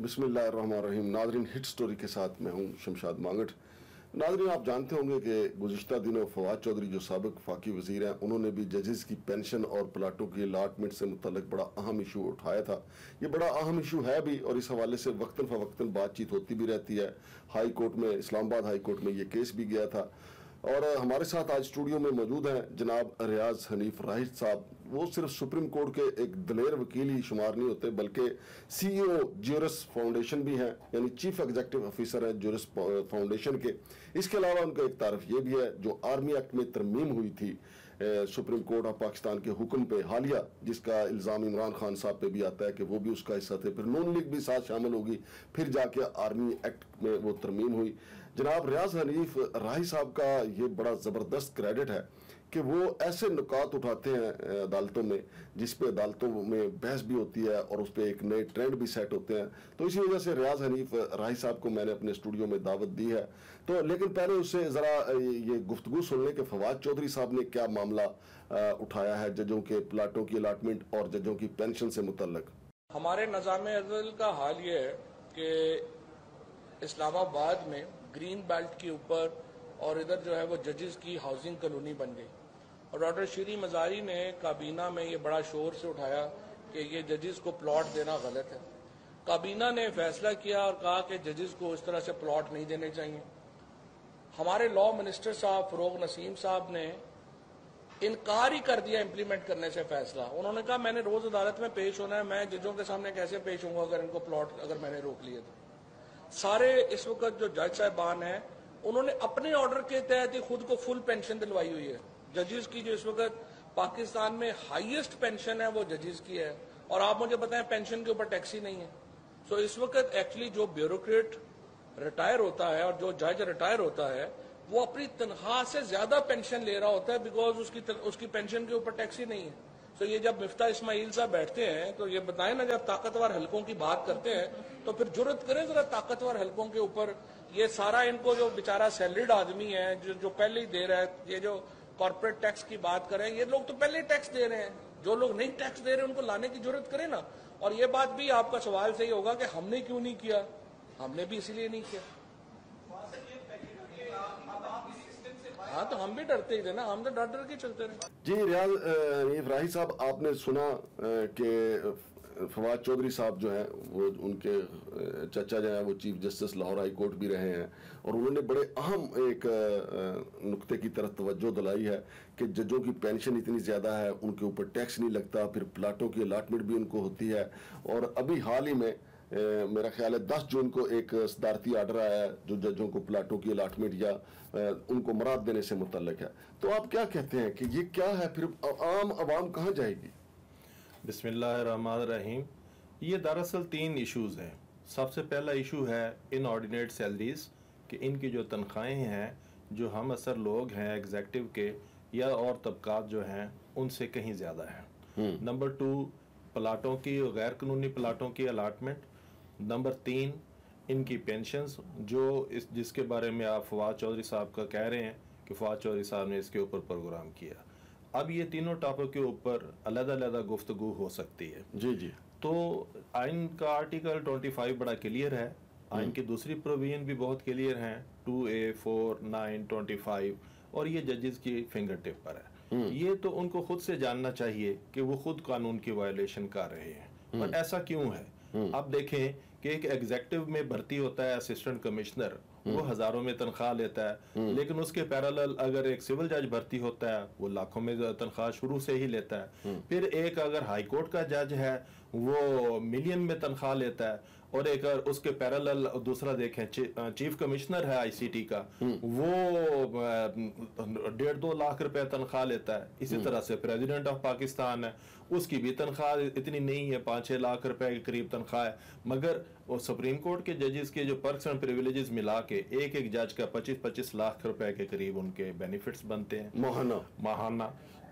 बिस्मिल्लाहिर्रहमानिर्रहीम। नाज़रीन, hit story के साथ मैं हूं शमशाद मांगट। नाज़रीन, आप जानते होंगे कि गुज़िश्ता दिनों फवाद चौधरी जो साबिक वफाकी वज़ीर हैं, उन्होंने भी जजेस की पेंशन और प्लाटों की अलाटमेंट से मुतल्लिक बड़ा अहम इशू उठाया था। ये बड़ा अहम इशू है भी, और इस हवाले से वक्तन फ़वक्तन बातचीत होती भी रहती है। हाई कोर्ट में, इस्लामाबाद हाई कोर्ट में ये केस भी गया था। और हमारे साथ आज स्टूडियो में मौजूद हैं जनाब रियाज हनीफ राहिद साहब। वो सिर्फ सुप्रीम कोर्ट के एक दलेर वकील ही शुमार नहीं होते, बल्कि CEO ज्यूरिस फाउंडेशन भी हैं, यानी चीफ एग्जीक्यूटिव ऑफिसर हैं ज्यूरिस फाउंडेशन के। इसके अलावा उनका एक तारफ ये भी है, जो आर्मी एक्ट में तरमीम हुई थी सुप्रीम कोर्ट ऑफ पाकिस्तान के हुक्म पे हालिया, जिसका इल्ज़ाम इमरान खान साहब पे भी आता है कि वो भी उसका हिस्सा थे, फिर नून लीग भी साथ शामिल होगी, फिर जाके आर्मी एक्ट में वो तरमीम हुई। जनाब रियाज हनीफ राही साहब का ये बड़ा ज़बरदस्त क्रेडिट है कि वो ऐसे नुकात उठाते हैं अदालतों में, जिस पे अदालतों में बहस भी होती है और उस पर एक नए ट्रेंड भी सेट होते हैं। तो इसी वजह से रियाज हनीफ राही साहब को मैंने अपने स्टूडियो में दावत दी है। तो लेकिन पहले उससे ज़रा ये गुफ्तगू सुन लें कि फवाद चौधरी साहब ने क्या मामला उठाया है जजों के प्लाटों की अलाटमेंट और जजों की पेंशन से मुतल्लिक। हमारे निज़ाम अदल का हाल ये है कि इस्लामाबाद में ग्रीन बेल्ट के ऊपर और इधर जो है वो जजेस की हाउसिंग कॉलोनी बन गई, और डॉक्टर शीरी मजारी ने काबीना में ये बड़ा शोर से उठाया कि ये जजेस को प्लॉट देना गलत है। काबीना ने फैसला किया और कहा कि जजेस को इस तरह से प्लॉट नहीं देने चाहिए। हमारे लॉ मिनिस्टर साहब फरोग नसीम साहब ने इनकार ही कर दिया इम्प्लीमेंट करने से फैसला। उन्होंने कहा मैंने रोज अदालत में पेश होना है, मैं जजों के सामने कैसे पेश होऊंगा अगर इनको प्लॉट अगर मैंने रोक लिए तो। सारे इस वक्त जो जज साहबान हैं उन्होंने अपने ऑर्डर के तहत ही खुद को फुल पेंशन दिलवाई हुई है। जजेस की जो इस वक्त पाकिस्तान में हाईएस्ट पेंशन है वो जजेस की है, और आप मुझे बताएं पेंशन के ऊपर टैक्स ही नहीं है। सो इस वक्त एक्चुअली जो ब्यूरोक्रेट रिटायर होता है और जो जज रिटायर होता है वो अपनी तनख्वाह से ज्यादा पेंशन ले रहा होता है, बिकॉज उसकी पेंशन के ऊपर टैक्स ही नहीं है। तो ये जब मिफ्ता इस्माइल साहब बैठते हैं तो ये बताएं ना, जब ताकतवर हलकों की बात करते हैं तो फिर जुर्रत करें जरा ताकतवर हलकों के ऊपर। ये सारा इनको जो बेचारा सैलरीड आदमी है जो पहले ही दे रहा है, ये जो कॉर्पोरेट टैक्स की बात करें, ये लोग तो पहले ही टैक्स दे रहे हैं। जो लोग नहीं टैक्स दे रहे उनको लाने की जरूरत करें ना। और ये बात भी आपका सवाल सही होगा कि हमने क्यों नहीं किया, हमने भी इसीलिए नहीं किया। हाँ, तो हम भी डरते ही थे ना, हम तो डर डर के चलते रहे। जी रियाज राही साहब, आपने सुना कि फवाद चौधरी साहब जो हैं वो उनके चचा जो हैं वो chief justice Lahore high court भी रहे हैं, और उन्होंने बड़े अहम एक नुक्ते की तरफ तवज्जो दिलाई है कि जजों की पेंशन इतनी ज़्यादा है, उनके ऊपर टैक्स नहीं लगता, फिर प्लाटों की अलाटमेंट भी उनको होती है। और अभी हाल ही में मेरा ख्याल है 10 जून को एक सदारती आर्डर आया है जो जजों को प्लाटों की अलाटमेंट या उनको मराद देने से मुतल्लिक है। तो आप क्या कहते हैं कि ये क्या है, फिर आम आवाम कहाँ जाएगी? बिस्मिल्लाहिर्रहमानिर्रहीम। ये दरअसल 3 इश्यूज़ हैं। सबसे पहला इशू है इनऑर्डिनेट सैलरीज, कि इनकी जो तनख्वाहें हैं जो हम असर लोग हैं एग्जेक्टिव के या और तबकात जो हैं उनसे कहीं ज़्यादा हैं। नंबर 2, प्लाटों की गैर कानूनी प्लाटों की अलाटमेंट। नंबर 3, इनकी पेंशन्स जिसके बारे में आप फवाद चौधरी साहब का कह रहे हैं कि फवाद चौधरी साहब ने इसके ऊपर प्रोग्राम किया। अब ये तीनों टॉपिक के ऊपर अलग-अलग गुफ्तगू हो सकती है। जी जी। तो आइन का आर्टिकल 25 बड़ा क्लियर है, आइन की दूसरी प्रोविजन भी बहुत क्लियर हैं, 2A, 4, 9, 25, और ये जजेस की फिंगर टिप पर है। ये तो उनको खुद से जानना चाहिए कि वो खुद कानून की वायलेशन कर रहे हैं, पर ऐसा क्यों है? अब देखें कि एक एग्जेक्टिव में भर्ती होता है असिस्टेंट कमिश्नर, वो हजारों में तनख्वाह लेता है, लेकिन उसके पैरेलल अगर एक सिविल जज भर्ती होता है वो लाखों में तनख्वाह शुरू से ही लेता है। फिर एक अगर हाई कोर्ट का जज है वो मिलियन में तनख्वाह लेता है, और एक उसके पैरेलल दूसरा देखें चीफ कमिश्नर है ICT का, वो 1.5-2 लाख रुपए तनख्वाह लेता है। इसी तरह से प्रेसिडेंट ऑफ पाकिस्तान है, उसकी भी तनख्वाह इतनी नहीं है, 5-6 लाख रुपए के करीब तनख्वाह है। मगर वो सुप्रीम कोर्ट के जजेस के जो पर्क्स एंड प्रिविलेजेस मिला के एक जज का 25-25 लाख रुपए के करीब उनके बेनिफिट्स बनते हैं माहाना।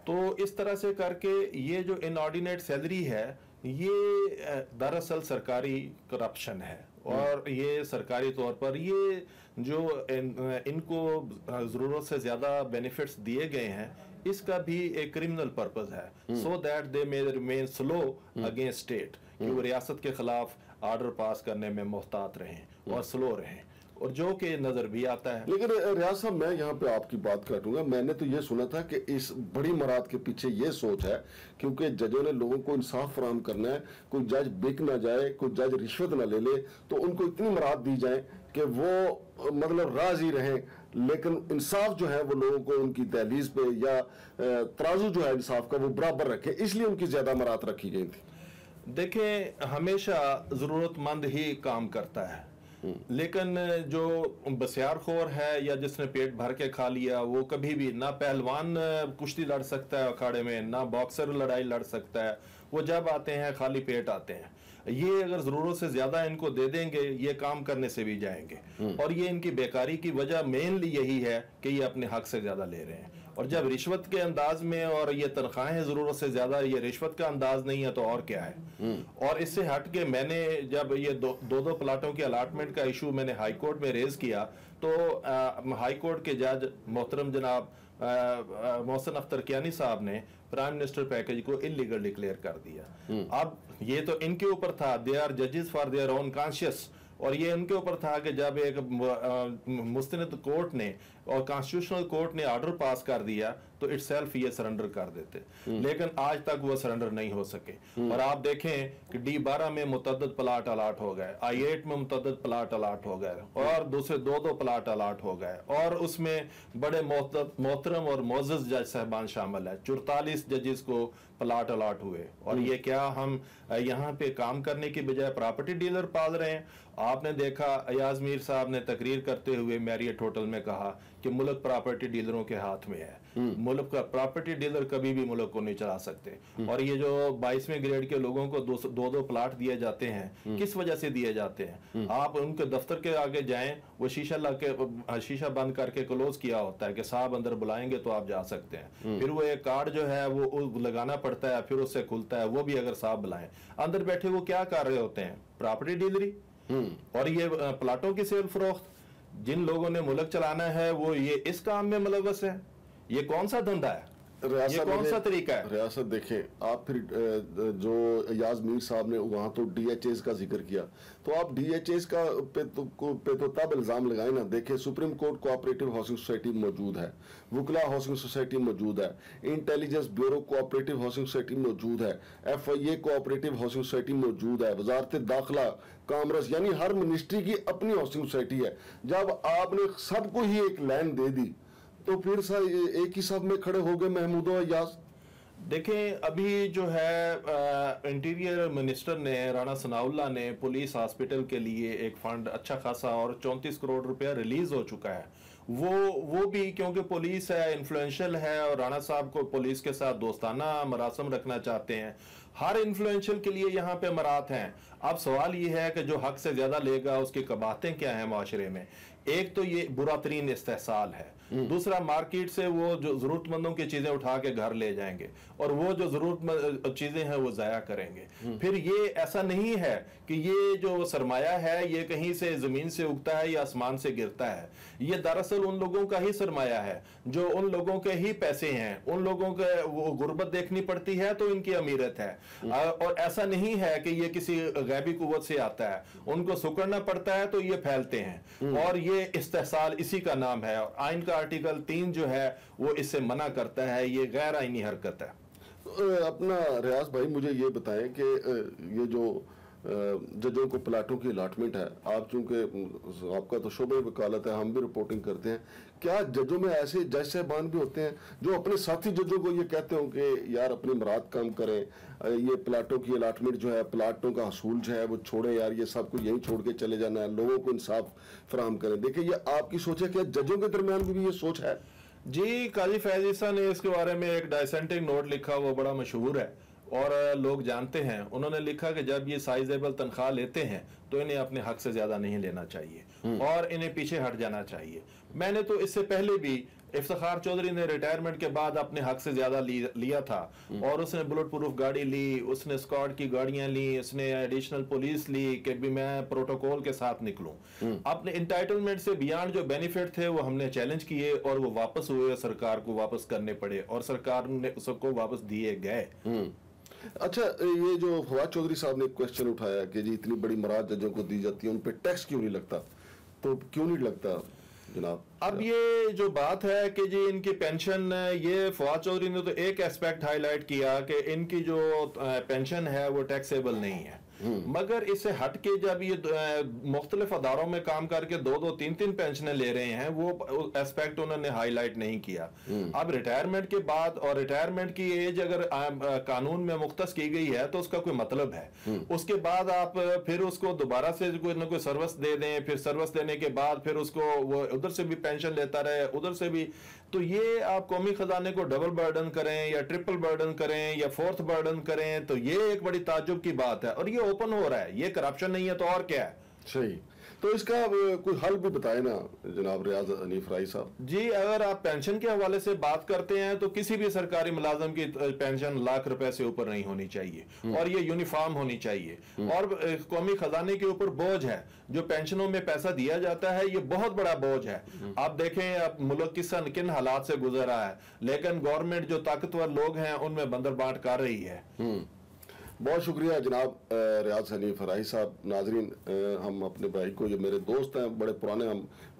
तो इस तरह से करके ये जो इनऑर्डिनेट सैलरी है ये दरअसल सरकारी करप्शन है, और ये सरकारी तौर पर ये जो इनको ज़रूरत से ज़्यादा बेनिफिट्स दिए गए हैं इसका भी एक क्रिमिनल पर्पस है, so that they may remain slow against state, कि वो रियासत के खिलाफ ऑर्डर पास करने में मोहतात रहें और स्लो रहें, और जो कि नजर भी आता है। लेकिन रियाज साहब, मैं यहाँ पे आपकी बात काटूंगा। मैंने तो ये सुना था कि इस बड़ी मराद के पीछे ये सोच है, क्योंकि जजों ने लोगों को इंसाफ फराहम करना है, कोई जज बिक ना जाए, कोई जज रिश्वत ना ले ले, तो उनको इतनी मराद दी जाए कि वो मतलब राजी रहें, लेकिन इंसाफ जो है वो लोगों को उनकी दहलीज पे या तराजू जो है इंसाफ का वो बराबर रखे, इसलिए उनकी ज्यादा मराद रखी गई थी। देखें, हमेशा जरूरतमंद ही काम करता है, लेकिन जो बसियारखोर है या जिसने पेट भर के खा लिया, वो कभी भी ना पहलवान कुश्ती लड़ सकता है अखाड़े में, ना बॉक्सर लड़ाई लड़ सकता है। वो जब आते हैं खाली पेट आते हैं। ये अगर जरूरत से ज्यादा इनको दे देंगे, ये काम करने से भी जाएंगे। और ये इनकी बेकारी की वजह मेनली यही है कि ये अपने हक से ज्यादा ले रहे हैं। और जब रिश्वत के अंदाज में और ये तनख्वाहें जरूरत से ज्यादा, ये रिश्वत का अंदाज नहीं है तो और क्या है। और इससे हट के मैंने जब ये दो प्लाटों के अलाटमेंट का इशू मैंने हाई कोर्ट में रेज किया, तो हाई कोर्ट के जज मोहतरम जनाब मोहसिन अख्तर कियानी साहब ने प्राइम मिनिस्टर पैकेज को इलीगल डिक्लेयर कर दिया। अब ये तो इनके ऊपर था, दे आर जजेस फॉर देयर ओन कॉन्शियस, और ये उनके ऊपर था कि जब एक मुस्तनद कोर्ट ने और कॉन्स्टिट्यूशनल कोर्ट ने ऑर्डर पास कर दिया तो इटसेल्फ ये सरेंडर कर देते, लेकिन आज तक वो सरेंडर नहीं हो सके। और आप देखें कि D12 में मुतअद्दिद प्लाट अलाट हो गए, I8 में मुतअद्दिद प्लाट अलाट हो गए, और दूसरे दो प्लाट अलाट हो गए, और उसमें बड़े मोहतरम और मोअज़्ज़ज़ जज साहबान शामिल है। 44 जजेस को प्लाट अलाट हुए। और ये क्या हम यहाँ पे काम करने की बजाय प्रॉपर्टी डीलर पाल रहे हैं? आपने देखा अयाज मीर साहब ने तकरीर करते हुए मैरियट होटल में कहा कि मुल्क प्रॉपर्टी डीलरों के हाथ में है। मुल्क का प्रॉपर्टी डीलर कभी भी मुल्क को नहीं चला सकते। और ये जो 22वें ग्रेड के लोगों को दो प्लाट दिए जाते हैं, किस वजह से दिए जाते हैं? आप उनके दफ्तर के आगे जाएं, वो शीशा बंद करके क्लोज किया होता है कि साहब अंदर बुलाएंगे तो आप जा सकते हैं। फिर वो एक कार्ड जो है वो लगाना पड़ता है, फिर उससे खुलता है, वो भी अगर साहब बुलाएं। अंदर बैठे वो क्या कर रहे होते हैं? प्रॉपर्टी डीलरी। और ये प्लाटों की सेल फरोख्त, जिन लोगों ने मुल्क चलाना है वो ये इस काम में मुलव्वस है। ये कौन सा धंधा है? ये कौन सा तरीका है? रियासत देखें आप, फिर जो अयाज मीर साहब ने वहां तो DHAs का जिक्र किया, तो आप DHAs का पे तो तब इल्जाम लगाए ना। देखें, supreme court cooperative housing society मौजूद है, वुकला हाउसिंग सोसाइटी मौजूद है, intelligence bureau cooperative housing society मौजूद है, FIA कोऑपरेटिव हाउसिंग सोसाइटी मौजूद है, वजारत दाखिला, कामर्स, यानी हर मिनिस्ट्री की अपनी हाउसिंग सोसाइटी है। जब आपने सबको ही एक लैंड दे दी तो फिर एक ही सब में खड़े हो गए महमूद और अयाज। देखें, अभी जो है इंटीरियर मिनिस्टर ने, राणा सनाउल्लाह ने पुलिस हॉस्पिटल के लिए एक फंड अच्छा खासा और 34 करोड़ रुपया रिलीज हो चुका है। वो भी क्योंकि पुलिस है, इन्फ्लुएंशियल है, और राणा साहब को पुलिस के साथ दोस्ताना मरासम रखना चाहते हैं। हर इन्फ्लुएंशियल के लिए यहाँ पे मरात हैं। अब सवाल ये है कि जो हक से ज्यादा लेगा उसकी कबातें क्या हैं माशरे में। एक तो ये बुरा तरीन इस्तेहसाल है, दूसरा मार्केट से वो जो जरूरतमंदों की चीजें उठा के घर ले जाएंगे, और वो जो जरूरतमंद चीजें हैं वो जाया करेंगे। फिर ये ऐसा नहीं है कि ये जो सरमाया है ये कहीं से जमीन से उगता है या आसमान से गिरता है। ये दरअसल उन लोगों का ही सरमाया है, जो उन लोगों के ही पैसे हैं। उन लोगों के वो गुर्बत देखनी पड़ती है तो इनकी अमीरत है। और ऐसा नहीं है कि ये किसी गैबी कुव्वत से आता है, उनको सुकड़ना पड़ता है तो ये फैलते हैं। और ये इस्तेहसाल इसी का नाम है। और आइन का आर्टिकल 3 जो है वो इससे मना करता है। ये गैर आईनी हरकत है। अपना रियाज भाई मुझे ये बताएं कि ये जो जजों को प्लाटों की अलाटमेंट है, आप चूंकि आपका तो शोबे वकालत है, हम भी रिपोर्टिंग करते हैं, क्या जजों में ऐसे जज साहबान भी होते हैं जो अपने साथी जजों को ये कहते हो कि यार अपनी मराद कम करें, ये प्लाटों की अलाटमेंट जो है, प्लाटों का हसूल जो है वो छोड़े, यार ये सब कुछ यहीं छोड़ के चले जाना है, लोगों को इंसाफ फराहम करें? देखिए, ये आपकी सोच है, क्या जजों के दरमियान भी ये सोच है? जी, काजी फैज ईसा ने इसके बारे में एक डाइसेंटिंग नोट लिखा, वो बड़ा मशहूर है और लोग जानते हैं। उन्होंने लिखा कि जब ये साइजेबल तनख्वाह लेते हैं तो इन्हें अपने हक से ज्यादा नहीं लेना चाहिए और इन्हें पीछे हट जाना चाहिए। मैंने तो इससे पहले भी, इफ्तिखार चौधरी ने रिटायरमेंट के बाद अपने हक से ज्यादा लिया था, और उसने बुलेट प्रूफ गाड़ी ली, उसने स्क्वाड की गाड़ियां ली, उसने एडिशनल पुलिस ली कि भी मैं प्रोटोकॉल के साथ निकलूं। अपने इंटाइटलमेंट से बियॉन्ड जो बेनिफिट थे वो हमने चैलेंज किए और वो वापस हुए, सरकार को वापस करने पड़े और सरकार ने उसको वापस दिए गए। अच्छा, ये जो फवाद चौधरी साहब ने एक क्वेश्चन उठाया कि जी इतनी बड़ी मराद जजों को दी जाती है, उन पे टैक्स क्यों नहीं लगता, तो क्यों नहीं लगता जनाब? अब ये जो बात है कि जी इनकी पेंशन, ये फवाद चौधरी ने तो एक एस्पेक्ट हाईलाइट किया कि इनकी जो पेंशन है वो टैक्सेबल नहीं है, मगर इससे हट के जब ये मुख्तलिफ अदारों में काम करके 2-2, 3-3 पेंशनें ले रहे हैं, वो एस्पेक्ट उन्होंने हाईलाइट नहीं किया। अब रिटायरमेंट के बाद, और रिटायरमेंट की एज अगर कानून में मुख्तस की गई है तो उसका कोई मतलब है, उसके बाद आप फिर उसको दोबारा से कोई ना कोई सर्विस दे दें, फिर सर्विस देने के बाद फिर उसको वो उधर से भी पेंशन लेता रहे, उधर से भी, तो ये आप कौमी खजाने को डबल बर्डन करें या ट्रिपल बर्डन करें या फोर्थ बर्डन करें, तो ये एक बड़ी ताज्जुब की बात है, और ये ओपन हो रहा है, ये करप्शन नहीं है तो और क्या है। सही, तो इसका कोई हल भी बताए ना जनाब रियाज हनीफ राही साहब जी। अगर आप पेंशन के हवाले से बात करते हैं तो किसी भी सरकारी मुलाजम की पेंशन लाख रुपए से ऊपर नहीं होनी चाहिए, और ये यूनिफॉर्म होनी चाहिए, और कौमी खजाने के ऊपर बोझ है, जो पेंशनों में पैसा दिया जाता है ये बहुत बड़ा बोझ है। आप देखें अब मुल्क किन हालात से गुजर रहा है, लेकिन गवर्नमेंट जो ताकतवर लोग हैं उनमें बंदरबाट कर रही है। बहुत शुक्रिया जनाब रियाज हनीफ राही साहब। नाजरीन, हम अपने भाई को, ये मेरे दोस्त हैं बड़े पुराने,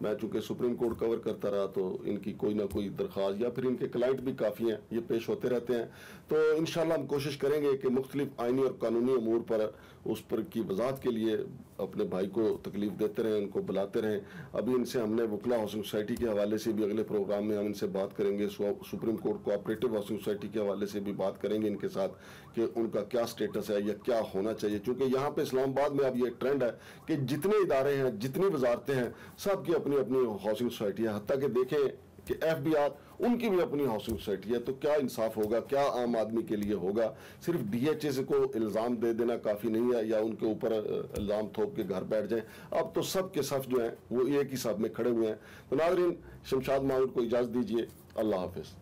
मैं चूंकि सुप्रीम कोर्ट कवर करता रहा तो इनकी कोई ना कोई दरख्वास्त, या फिर इनके क्लाइंट भी काफ़ी हैं, ये पेश होते रहते हैं, तो इंशाल्लाह हम कोशिश करेंगे कि मुख्तलिफ आइनी और कानूनी अमूर पर उस पर की वजाहत के लिए अपने भाई को तकलीफ देते रहें, उनको बुलाते रहें। अभी इनसे हमने वकला हाउसिंग सोसाइटी के हवाले से भी अगले प्रोग्राम में हम इनसे बात करेंगे, supreme court cooperative housing society के हवाले से भी बात करेंगे इनके साथ कि उनका क्या स्टेटस है या क्या होना चाहिए, क्योंकि यहाँ पे इस्लामाबाद में अब ये ट्रेंड है कि जितने इदारे हैं, जितनी वजारतें हैं, सबकी अपनी अपनी हाउसिंग सोसाइटी है, हत्ता कि देखें कि FBI उनकी भी अपनी हाउसिंग सोसाइटी है, तो क्या इंसाफ होगा, क्या आम आदमी के लिए होगा? सिर्फ DHA को इल्ज़ाम दे देना काफ़ी नहीं है, या उनके ऊपर इल्ज़ाम थोप के घर बैठ जाएं। अब तो सब के सब जो हैं वो एक ही साथ में खड़े हुए हैं। तो नाज़रीन, शमशाद मांगट को इजाज़त दीजिए, अल्लाह हाफिज़।